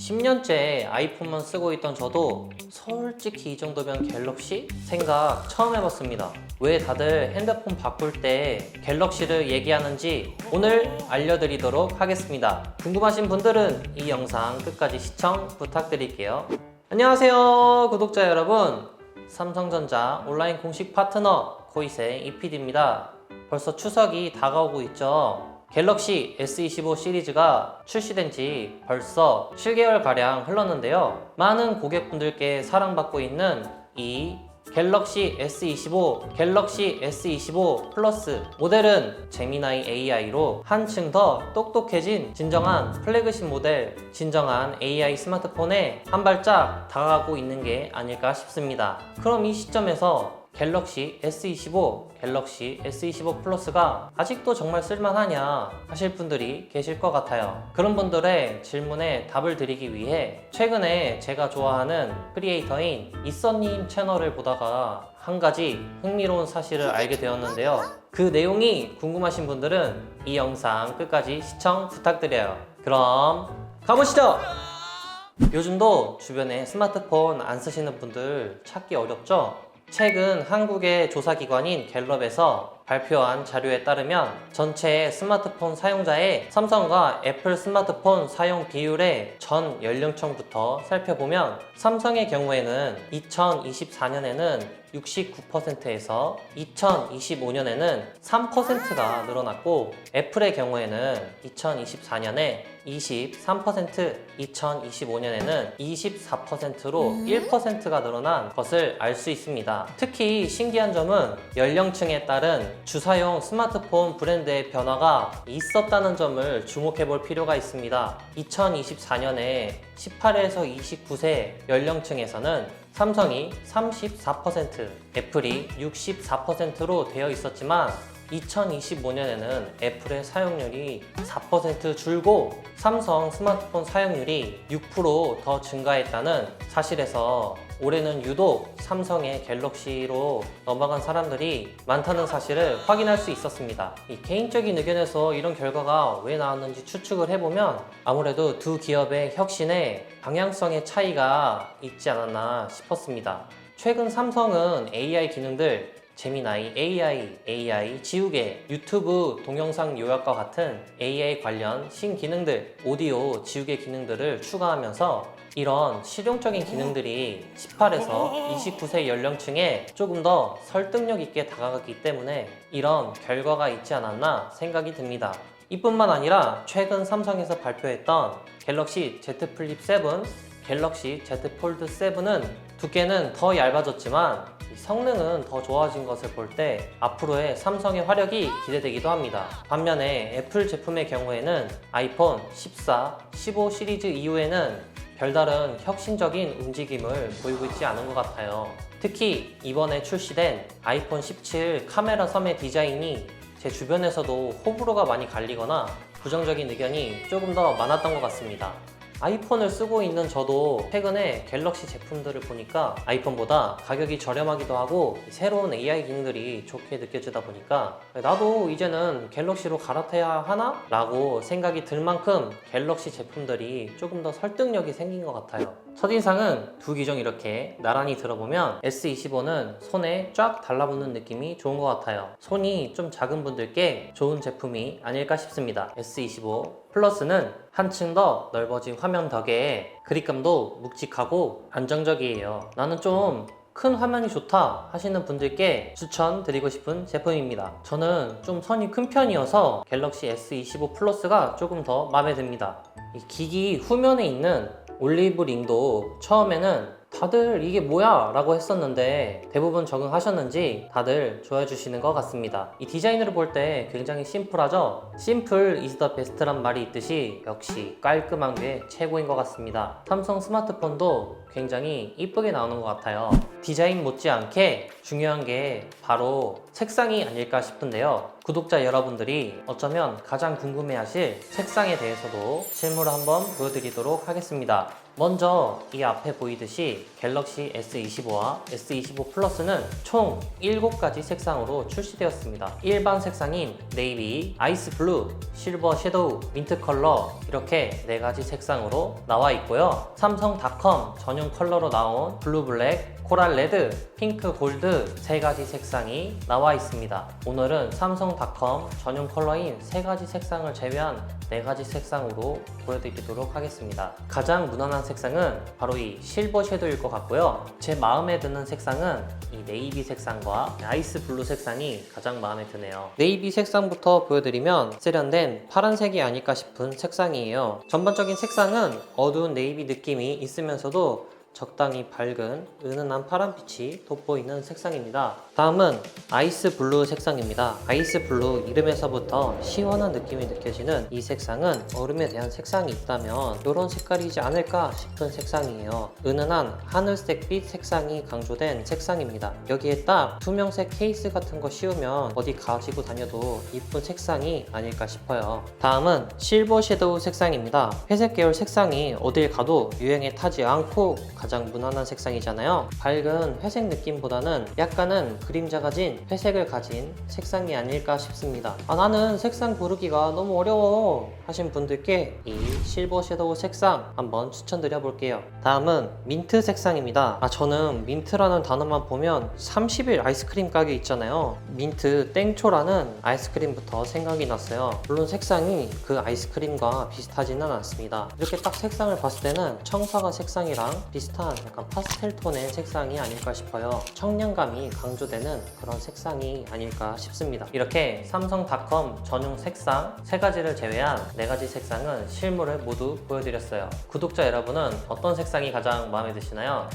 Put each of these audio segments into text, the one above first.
10년째 아이폰만 쓰고 있던 저도 솔직히 이 정도면 갤럭시? 생각 처음 해봤습니다. 왜 다들 핸드폰 바꿀 때 갤럭시를 얘기하는지 오늘 알려드리도록 하겠습니다. 궁금하신 분들은 이 영상 끝까지 시청 부탁드릴게요. 안녕하세요 구독자 여러분, 삼성전자 온라인 공식 파트너 코이생 이PD입니다. 벌써 추석이 다가오고 있죠. 갤럭시 S25 시리즈가 출시된 지 벌써 7개월가량 흘렀는데요. 많은 고객분들께 사랑받고 있는 이 갤럭시 S25, 갤럭시 S25 플러스 모델은 제미나이 AI로 한층 더 똑똑해진 진정한 플래그십 모델, 진정한 AI 스마트폰에 한 발짝 다가가고 있는 게 아닐까 싶습니다. 그럼 이 시점에서 갤럭시 S25, 갤럭시 S25 플러스가 아직도 정말 쓸만하냐 하실 분들이 계실 것 같아요. 그런 분들의 질문에 답을 드리기 위해 최근에 제가 좋아하는 크리에이터인 이써님 채널을 보다가 한 가지 흥미로운 사실을 알게 되었는데요. 그 내용이 궁금하신 분들은 이 영상 끝까지 시청 부탁드려요. 그럼 가보시죠! 요즘도 주변에 스마트폰 안 쓰시는 분들 찾기 어렵죠? 최근 한국의 조사기관인 갤럽에서 발표한 자료에 따르면 전체 스마트폰 사용자의 삼성과 애플 스마트폰 사용 비율의 전 연령층부터 살펴보면 삼성의 경우에는 2024년에는 69%에서 2025년에는 3%가 늘어났고, 애플의 경우에는 2024년에 23%, 2025년에는 24%로 1%가 늘어난 것을 알 수 있습니다. 특히 신기한 점은 연령층에 따른 주사용 스마트폰 브랜드의 변화가 있었다는 점을 주목해 볼 필요가 있습니다. 2024년에 18에서 29세 연령층에서는 삼성이 34%, 애플이 64%로 되어 있었지만 2025년에는 애플의 사용률이 4% 줄고 삼성 스마트폰 사용률이 6% 더 증가했다는 사실에서 올해는 유독 삼성의 갤럭시로 넘어간 사람들이 많다는 사실을 확인할 수 있었습니다. 이 개인적인 의견에서 이런 결과가 왜 나왔는지 추측을 해보면 아무래도 두 기업의 혁신에 방향성의 차이가 있지 않았나 싶었습니다. 최근 삼성은 AI 기능들 제미나이 AI 지우개, 유튜브 동영상 요약과 같은 AI 관련 신기능들, 오디오 지우개 기능들을 추가하면서 이런 실용적인 기능들이 18에서 29세 연령층에 조금 더 설득력 있게 다가갔기 때문에 이런 결과가 있지 않았나 생각이 듭니다. 이뿐만 아니라 최근 삼성에서 발표했던 갤럭시 Z 플립 7, 갤럭시 Z 폴드 7은 두께는 더 얇아졌지만 성능은 더 좋아진 것을 볼 때 앞으로의 삼성의 화력이 기대되기도 합니다. 반면에 애플 제품의 경우에는 아이폰 14, 15 시리즈 이후에는 별다른 혁신적인 움직임을 보이고 있지 않은 것 같아요. 특히 이번에 출시된 아이폰 17 카메라 섬의 디자인이 제 주변에서도 호불호가 많이 갈리거나 부정적인 의견이 조금 더 많았던 것 같습니다. 아이폰을 쓰고 있는 저도 최근에 갤럭시 제품들을 보니까 아이폰보다 가격이 저렴하기도 하고 새로운 AI 기능들이 좋게 느껴지다 보니까 나도 이제는 갤럭시로 갈아타야 하나? 라고 생각이 들 만큼 갤럭시 제품들이 조금 더 설득력이 생긴 것 같아요. 첫인상은 두 기종 이렇게 나란히 들어보면 S25는 손에 쫙 달라붙는 느낌이 좋은 것 같아요. 손이 좀 작은 분들께 좋은 제품이 아닐까 싶습니다. S25 플러스는 한층 더 넓어진 화면 덕에 그립감도 묵직하고 안정적이에요. 나는 좀 큰 화면이 좋다 하시는 분들께 추천드리고 싶은 제품입니다. 저는 좀 선이 큰 편이어서 갤럭시 S25 플러스가 조금 더 마음에 듭니다. 이 기기 후면에 있는 올리브 링도 처음에는 다들 이게 뭐야? 라고 했었는데 대부분 적응하셨는지 다들 좋아해 주시는 것 같습니다. 이 디자인으로 볼 때 굉장히 심플하죠? 심플 is the best란 말이 있듯이 역시 깔끔한 게 최고인 것 같습니다. 삼성 스마트폰도 굉장히 이쁘게 나오는 것 같아요. 디자인 못지않게 중요한 게 바로 색상이 아닐까 싶은데요. 구독자 여러분들이 어쩌면 가장 궁금해하실 색상에 대해서도 실물을 한번 보여드리도록 하겠습니다. 먼저 이 앞에 보이듯이 갤럭시 S25와 S25 플러스는 총 7가지 색상으로 출시되었습니다. 일반 색상인 네이비, 아이스 블루, 실버 섀도우, 민트 컬러 이렇게 4가지 색상으로 나와 있고요. 삼성닷컴 전용 컬러로 나온 블루 블랙, 코랄 레드, 핑크 골드 3가지 색상이 나와 있습니다. 오늘은 삼성닷컴 전용 컬러인 3가지 색상을 제외한 4가지 색상으로 보여드리도록 하겠습니다. 가장 무난한 색상은 바로 이 실버 섀도우일 것 같고요. 제 마음에 드는 색상은 이 네이비 색상과 아이스 블루 색상이 가장 마음에 드네요. 네이비 색상부터 보여드리면 세련된 파란색이 아닐까 싶은 색상이에요. 전반적인 색상은 어두운 네이비 느낌이 있으면서도 적당히 밝은 은은한 파란빛이 돋보이는 색상입니다. 다음은 아이스 블루 색상입니다. 아이스 블루 이름에서부터 시원한 느낌이 느껴지는 이 색상은 얼음에 대한 색상이 있다면 이런 색깔이지 않을까 싶은 색상이에요. 은은한 하늘색빛 색상이 강조된 색상입니다. 여기에 딱 투명색 케이스 같은 거 씌우면 어디 가지고 다녀도 이쁜 색상이 아닐까 싶어요. 다음은 실버 섀도우 색상입니다. 회색 계열 색상이 어딜 가도 유행에 타지 않고 가장 무난한 색상이잖아요. 밝은 회색 느낌보다는 약간은 그림자 가진 회색을 가진 색상이 아닐까 싶습니다. 나는 색상 고르기가 너무 어려워 하신 분들께 이 실버 섀도우 색상 한번 추천드려 볼게요. 다음은 민트 색상입니다. 저는 민트라는 단어만 보면 30일 아이스크림 가게 있잖아요. 민트 땡초라는 아이스크림부터 생각이 났어요. 물론 색상이 그 아이스크림과 비슷하지는 않습니다. 이렇게 딱 색상을 봤을 때는 청사과 색상이랑 비슷한 약간 파스텔 톤의 색상이 아닐까 싶어요. 청량감이 강조되는 그런 색상이 아닐까 싶습니다. 이렇게 삼성닷컴 전용 색상 3가지를 제외한 4가지 색상은 실물을 모두 보여드렸어요. 구독자 여러분은 어떤 색상이 가장 마음에 드시나요?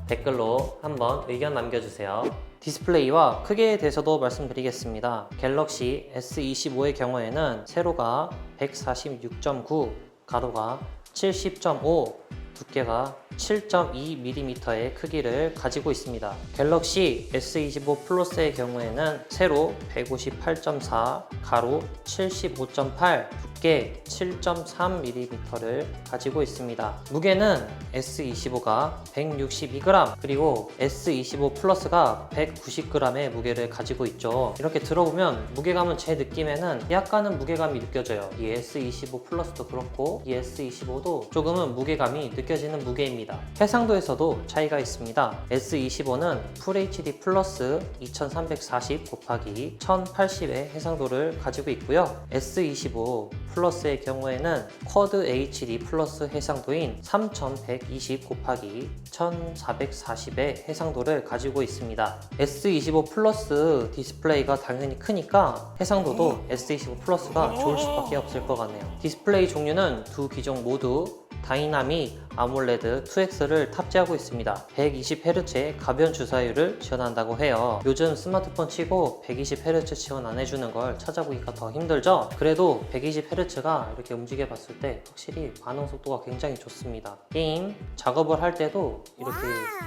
댓글로 한번 의견 남겨주세요. 디스플레이와 크기에 대해서도 말씀드리겠습니다. 갤럭시 S25의 경우에는 세로가 146.9, 가로가 70.5, 두께가 7.2mm의 크기를 가지고 있습니다. 갤럭시 S25 플러스의 경우에는 세로 158.4, 가로 75.8, 두께 7.3mm를 가지고 있습니다. 무게는 S25가 162g, 그리고 S25 플러스가 190g의 무게를 가지고 있죠. 이렇게 들어보면 무게감은 제 느낌에는 약간은 무게감이 느껴져요. 이 S25 플러스도 그렇고 이 S25도 조금은 무게감이 느껴지는 무게입니다. 해상도에서도 차이가 있습니다. S25는 FHD 플러스 2340 곱하기 1080의 해상도를 가지고 있고요. S25 플러스의 경우에는 쿼드 HD 플러스 해상도인 3120 곱하기 1440의 해상도를 가지고 있습니다. S25 플러스 디스플레이가 당연히 크니까 해상도도 S25 플러스가 좋을 수밖에 없을 것 같네요. 디스플레이 종류는 두 기종 모두 다이나믹 아몰레드 2X를 탑재하고 있습니다. 120Hz의 가변 주사율을 지원한다고 해요. 요즘 스마트폰 치고 120Hz 지원 안 해주는 걸 찾아보기가 더 힘들죠? 그래도 120Hz가 이렇게 움직여 봤을 때 확실히 반응 속도가 굉장히 좋습니다. 게임, 작업을 할 때도 이렇게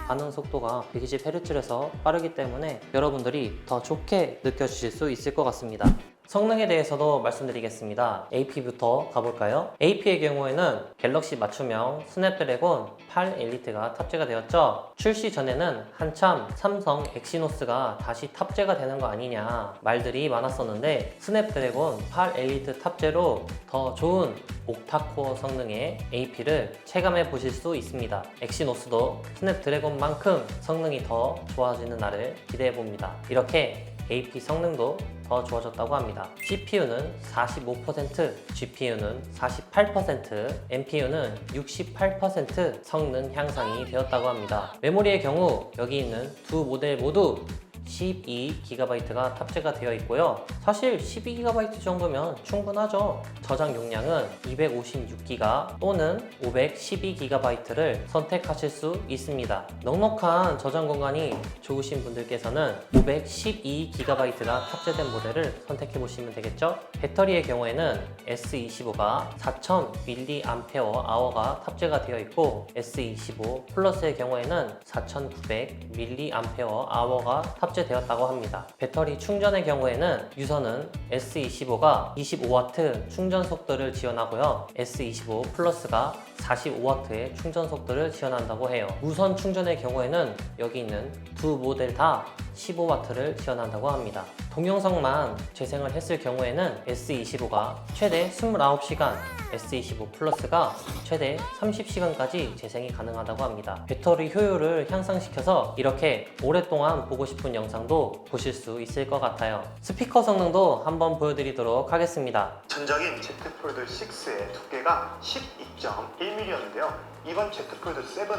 반응 속도가 120Hz라서 빠르기 때문에 여러분들이 더 좋게 느껴주실 수 있을 것 같습니다. 성능에 대해서도 말씀드리겠습니다. AP부터 가볼까요? AP의 경우에는 갤럭시 맞춤형 스냅드래곤 8 엘리트가 탑재가 되었죠. 출시 전에는 한참 삼성 엑시노스가 다시 탑재가 되는 거 아니냐 말들이 많았었는데 스냅드래곤 8 엘리트 탑재로 더 좋은 옥타코어 성능의 AP를 체감해 보실 수 있습니다. 엑시노스도 스냅드래곤만큼 성능이 더 좋아지는 날을 기대해 봅니다. 이렇게 AP 성능도 더 좋아졌다고 합니다. CPU는 45%, GPU는 48%, NPU는 68% 성능 향상이 되었다고 합니다. 메모리의 경우 여기 있는 두 모델 모두 12GB가 탑재가 되어 있고요. 사실 12GB 정도면 충분하죠. 저장 용량은 256GB 또는 512GB를 선택하실 수 있습니다. 넉넉한 저장 공간이 좋으신 분들께서는 512GB가 탑재된 모델을 선택해 보시면 되겠죠. 배터리의 경우에는 S25가 4000mAh가 탑재가 되어 있고 S25 플러스의 경우에는 4900mAh가 탑재되어 탑재되었다고 합니다. 배터리 충전의 경우에는 유선은 S25가 25W 충전 속도를 지원하고요. S25 플러스가 45W의 충전 속도를 지원한다고 해요. 무선 충전의 경우에는 여기 있는 두 모델 다 15W를 지원한다고 합니다. 동영상만 재생을 했을 경우에는 S25가 최대 29시간, S25 플러스가 최대 30시간까지 재생이 가능하다고 합니다. 배터리 효율을 향상시켜서 이렇게 오랫동안 보고 싶은 영상도 보실 수 있을 것 같아요. 스피커 성능도 한번 보여드리도록 하겠습니다. 전작인 Z 폴드 6의 두께가 12.1mm였는데요. 이번 Z 폴드 7은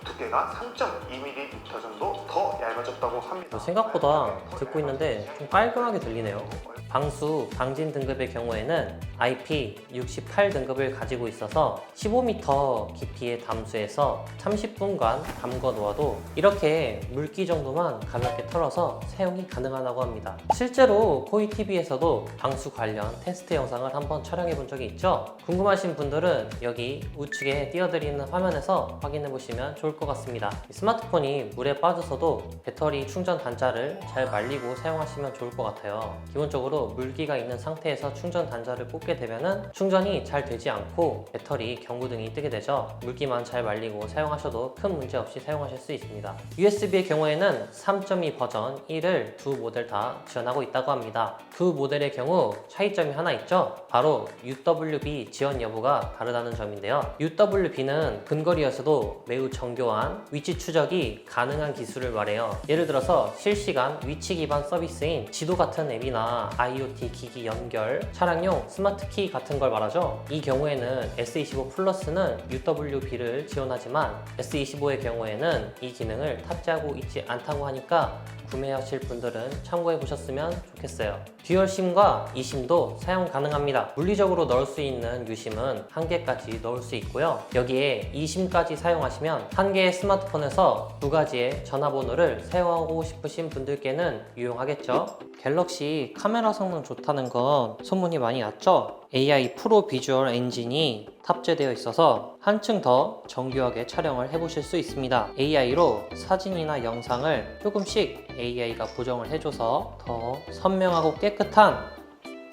두께가 3.2mm 정도 더 얇아졌다고 합니다. 생각보다 듣고 있는데 좀 깔끔하게 들리네요. 방수, 방진 등급의 경우에는 IP68 등급을 가지고 있어서 15m 깊이의 담수에서 30분간 담궈 놓아도 이렇게 물기 정도만 가볍게 털어서 사용이 가능하다고 합니다. 실제로 코이TV에서도 방수 관련 테스트 영상을 한번 촬영해 본 적이 있죠? 궁금하신 분들은 여기 우측에 띄워드리는 화면에서 확인해 보시면 좋을 것 같습니다. 스마트폰이 물에 빠져서도 배터리 충전 단자를 잘 말리고 사용하시면 좋을 것 같아요. 기본적으로 물기가 있는 상태에서 충전 단자를 꽂게 되면은 충전이 잘 되지 않고 배터리 경고등이 뜨게 되죠. 물기만 잘 말리고 사용하셔도 큰 문제 없이 사용하실 수 있습니다. USB의 경우에는 3.2 버전 1을 두 모델 다 지원하고 있다고 합니다. 두 모델의 경우 차이점이 하나 있죠. 바로 UWB 지원 여부가 다르다는 점인데요. UWB는 근거리에서도 매우 정교한 위치 추적이 가능한 기술을 말해요. 예를 들어서 실시간 위치 기반 서비스인 지도 같은 앱이나 IoT 기기 연결, 차량용 스마트키 같은 걸 말하죠. 이 경우에는 S25 플러스는 UWB를 지원하지만 S25의 경우에는 이 기능을 탑재하고 있지 않다고 하니까 구매하실 분들은 참고해 보셨으면 좋겠어요. 듀얼심과 eSIM도 사용 가능합니다. 물리적으로 넣을 수 있는 유심은 1개까지 넣을 수 있고요. 여기에 eSIM까지 사용하시면 한 개의 스마트폰에서 두 가지의 전화번호를 사용하고 싶으신 분들께는 유용하겠죠. 갤럭시 카메라 성능 좋다는 건 소문이 많이 났죠? AI 프로 비주얼 엔진이 탑재되어 있어서 한층 더 정교하게 촬영을 해보실 수 있습니다. AI로 사진이나 영상을 조금씩 AI가 보정을 해줘서 더 선명하고 깨끗한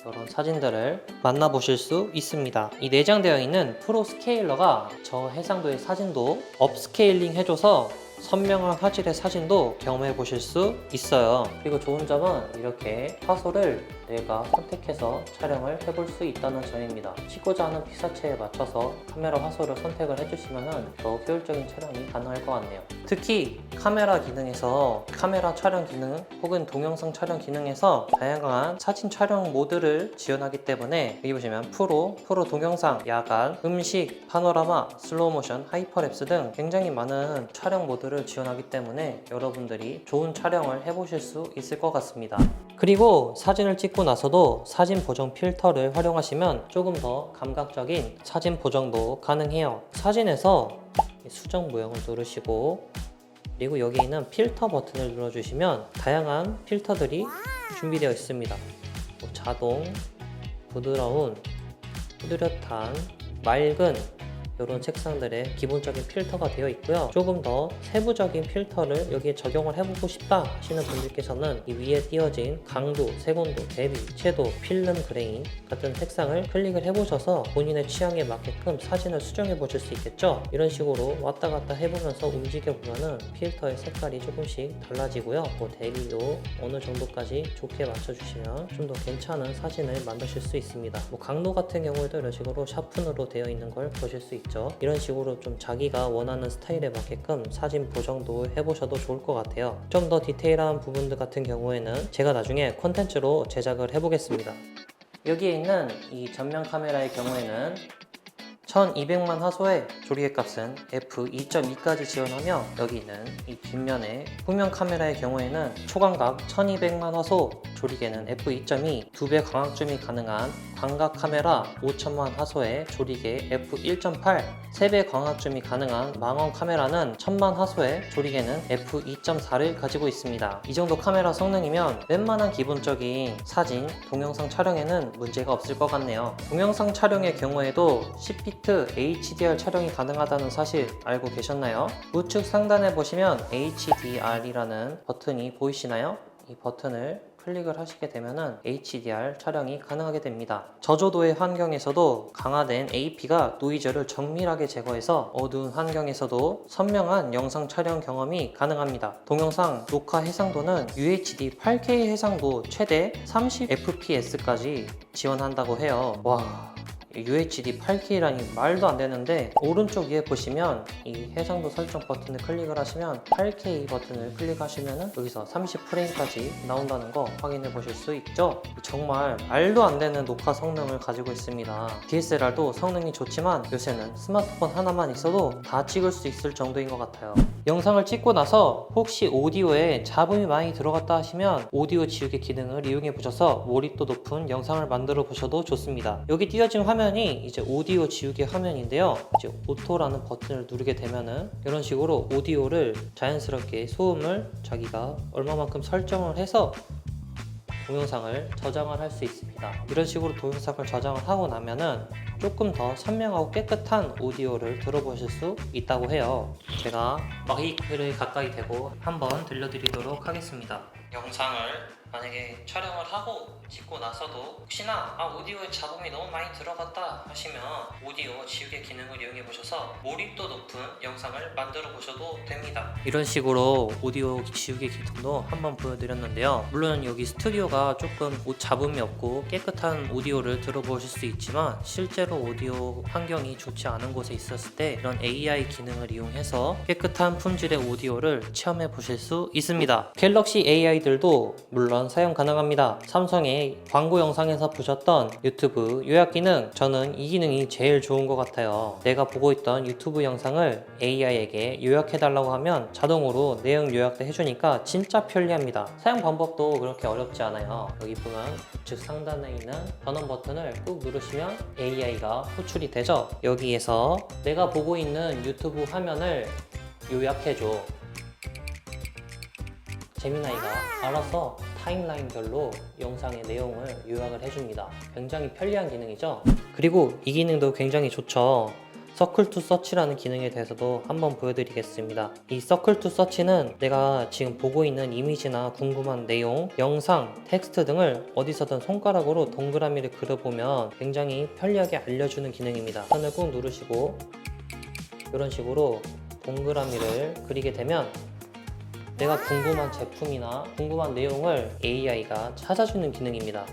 이런 사진들을 만나보실 수 있습니다. 이 내장되어 있는 프로 스케일러가 저해상도의 사진도 업스케일링 해줘서 선명한 화질의 사진도 경험해 보실 수 있어요. 그리고 좋은 점은 이렇게 화소를 내가 선택해서 촬영을 해볼 수 있다는 점입니다. 찍고자 하는 피사체에 맞춰서 카메라 화소를 선택을 해주시면 더 효율적인 촬영이 가능할 것 같네요. 특히 카메라 기능에서 카메라 촬영 기능 혹은 동영상 촬영 기능에서 다양한 사진 촬영 모드를 지원하기 때문에 여기 보시면 프로 동영상, 야간, 음식, 파노라마, 슬로우 모션, 하이퍼랩스 등 굉장히 많은 촬영 모드를 지원하기 때문에 여러분들이 좋은 촬영을 해보실 수 있을 것 같습니다. 그리고 사진을 찍고 나서도 사진 보정 필터를 활용하시면 조금 더 감각적인 사진 보정도 가능해요. 사진에서 수정 모형을 누르시고 그리고 여기 있는 필터 버튼을 눌러주시면 다양한 필터들이 준비되어 있습니다. 자동, 부드러운, 뚜렷한, 맑은 이런 색상들의 기본적인 필터가 되어 있고요. 조금 더 세부적인 필터를 여기에 적용을 해보고 싶다 하시는 분들께서는 이 위에 띄어진 강도, 색온도, 대비, 채도, 필름 그레인 같은 색상을 클릭을 해보셔서 본인의 취향에 맞게끔 사진을 수정해 보실 수 있겠죠. 이런 식으로 왔다 갔다 해보면서 움직여 보면은 필터의 색깔이 조금씩 달라지고요. 대비도 어느 정도까지 좋게 맞춰주시면 좀 더 괜찮은 사진을 만드실 수 있습니다. 강도 같은 경우에도 이런 식으로 샤픈으로 되어 있는 걸 보실 수 있죠. 이런 식으로 좀 자기가 원하는 스타일에 맞게끔 사진 보정도 해보셔도 좋을 것 같아요. 좀 더 디테일한 부분들 같은 경우에는 제가 나중에 콘텐츠로 제작을 해보겠습니다. 여기에 있는 이 전면 카메라의 경우에는 1200만 화소의 조리개 값은 f2.2까지 지원하며 여기 있는 이 뒷면의 후면 카메라의 경우에는 초광각 1200만 화소 조리개는 f2.2 2배 광학줌이 가능한 광각 카메라 5000만 화소의 조리개 f1.8 3배 광학줌이 가능한 망원 카메라는 1000만 화소의 조리개는 f2.4를 가지고 있습니다. 이 정도 카메라 성능이면 웬만한 기본적인 사진, 동영상 촬영에는 문제가 없을 것 같네요. 동영상 촬영의 경우에도 10비트 HDR 촬영이 가능하다는 사실 알고 계셨나요? 우측 상단에 보시면 HDR이라는 버튼이 보이시나요? 이 버튼을 클릭을 하시게 되면은 HDR 촬영이 가능하게 됩니다. 저조도의 환경에서도 강화된 AP가 노이즈를 정밀하게 제거해서 어두운 환경에서도 선명한 영상 촬영 경험이 가능합니다. 동영상 녹화 해상도는 UHD 8K 해상도 최대 30fps까지 지원한다고 해요. 와, UHD 8K라니 말도 안 되는데, 오른쪽 위에 보시면 이 해상도 설정 버튼을 클릭을 하시면 8K 버튼을 클릭하시면 여기서 30프레임까지 나온다는 거 확인해 보실 수 있죠. 정말 말도 안 되는 녹화 성능을 가지고 있습니다. DSLR도 성능이 좋지만 요새는 스마트폰 하나만 있어도 다 찍을 수 있을 정도인 것 같아요. 영상을 찍고 나서 혹시 오디오에 잡음이 많이 들어갔다 하시면 오디오 지우개 기능을 이용해 보셔서 몰입도 높은 영상을 만들어 보셔도 좋습니다. 여기 띄어진 화면이 이제 오디오 지우개 화면인데요. 이제 오토라는 버튼을 누르게 되면은 이런 식으로 오디오를 자연스럽게 소음을 자기가 얼마만큼 설정을 해서 동영상을 저장을 할 수 있습니다. 이런 식으로 동영상을 저장을 하고 나면은 조금 더 선명하고 깨끗한 오디오를 들어보실 수 있다고 해요. 제가 마이크를 가까이 대고 한번 들려드리도록 하겠습니다. 영상을 만약에 촬영을 하고 찍고 나서도 혹시나 오디오에 잡음이 너무 많이 들어갔다 하시면 오디오 지우개 기능을 이용해 보셔서 몰입도 높은 영상을 만들어 보셔도 됩니다. 이런 식으로 오디오 지우개 기능도 한번 보여드렸는데요. 물론 여기 스튜디오가 조금 잡음이 없고 깨끗한 오디오를 들어보실 수 있지만 실제로 오디오 환경이 좋지 않은 곳에 있었을 때 이런 AI 기능을 이용해서 깨끗한 품질의 오디오를 체험해 보실 수 있습니다. 갤럭시 AI들도 물론 사용 가능합니다. 삼성의 광고 영상에서 보셨던 유튜브 요약 기능, 저는 이 기능이 제일 좋은 것 같아요. 내가 보고 있던 유튜브 영상을 AI에게 요약해 달라고 하면 자동으로 내용 요약도 해주니까 진짜 편리합니다. 사용 방법도 그렇게 어렵지 않아요. 여기 보면 우측 상단에 있는 전원 버튼을 꾹 누르시면 AI가 호출이 되죠. 여기에서 내가 보고 있는 유튜브 화면을 요약해줘. 제미나이가 알아서 타임라인별로 영상의 내용을 요약을 해줍니다. 굉장히 편리한 기능이죠. 그리고 이 기능도 굉장히 좋죠. 서클 투 서치라는 기능에 대해서도 한번 보여드리겠습니다. 이 서클 투 서치는 내가 지금 보고 있는 이미지나 궁금한 내용, 영상, 텍스트 등을 어디서든 손가락으로 동그라미를 그려보면 굉장히 편리하게 알려주는 기능입니다. 버튼을 꾹 누르시고 이런 식으로 동그라미를 그리게 되면 내가 궁금한 제품이나 궁금한 내용을 AI가 찾아주는 기능입니다.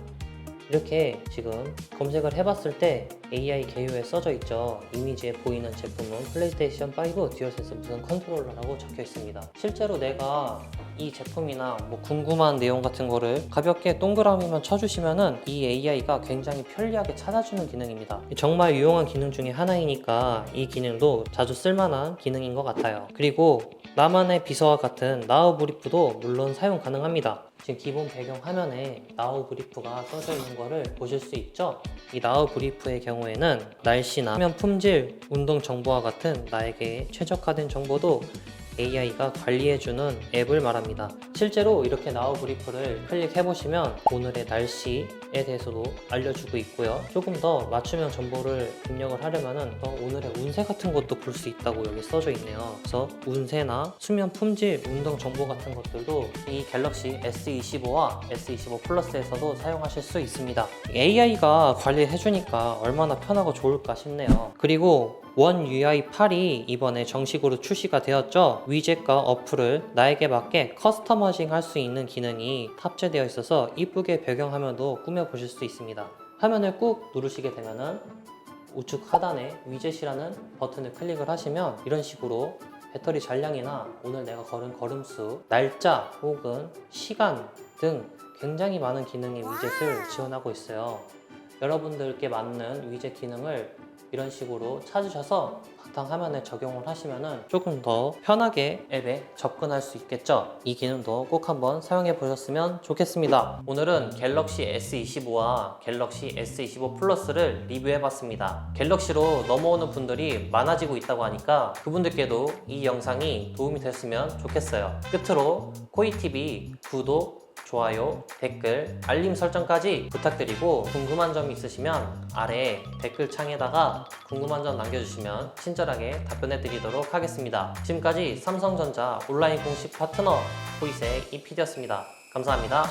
이렇게 지금 검색을 해봤을 때 AI 개요에 써져 있죠. 이미지에 보이는 제품은 플레이스테이션 5 듀얼센스 무선 컨트롤러라고 적혀 있습니다. 실제로 내가 이 제품이나 궁금한 내용 같은 거를 가볍게 동그라미만 쳐주시면은 이 AI가 굉장히 편리하게 찾아주는 기능입니다. 정말 유용한 기능 중에 하나이니까 이 기능도 자주 쓸만한 기능인 것 같아요. 그리고 나만의 비서와 같은 나우 브리프도 물론 사용 가능합니다. 지금 기본 배경 화면에 나우 브리프가 써져 있는 거를 보실 수 있죠? 이 나우 브리프의 경우에는 날씨나 화면 품질, 운동 정보와 같은 나에게 최적화된 정보도 AI가 관리해주는 앱을 말합니다. 실제로 이렇게 나우 브리프를 클릭해보시면 오늘의 날씨에 대해서도 알려주고 있고요. 조금 더 맞춤형 정보를 입력을 하려면 오늘의 운세 같은 것도 볼 수 있다고 여기 써져 있네요. 그래서 운세나 수면 품질, 운동 정보 같은 것들도 이 갤럭시 S25와 S25 플러스에서도 사용하실 수 있습니다. AI가 관리해주니까 얼마나 편하고 좋을까 싶네요. 그리고 원 UI 8이 이번에 정식으로 출시가 되었죠. 위젯과 어플을 나에게 맞게 커스터마이징 할 수 있는 기능이 탑재되어 있어서 이쁘게 배경화면도 꾸며보실 수 있습니다. 화면을 꾹 누르시게 되면은 우측 하단에 위젯이라는 버튼을 클릭을 하시면 이런 식으로 배터리 잔량이나 오늘 내가 걸은 걸음수, 날짜 혹은 시간 등 굉장히 많은 기능의 위젯을 지원하고 있어요. 여러분들께 맞는 위젯 기능을 이런 식으로 찾으셔서 바탕화면에 적용을 하시면 조금 더 편하게 앱에 접근할 수 있겠죠. 이 기능도 꼭 한번 사용해 보셨으면 좋겠습니다. 오늘은 갤럭시 S25와 갤럭시 S25 플러스를 리뷰해 봤습니다. 갤럭시로 넘어오는 분들이 많아지고 있다고 하니까 그분들께도 이 영상이 도움이 됐으면 좋겠어요. 끝으로 코이TV 구독, 좋아요, 댓글, 알림 설정까지 부탁드리고 궁금한 점 있으시면 아래 댓글창에다가 궁금한 점 남겨주시면 친절하게 답변해 드리도록 하겠습니다. 지금까지 삼성전자 온라인 공식 파트너 코이색 이PD였습니다. 감사합니다.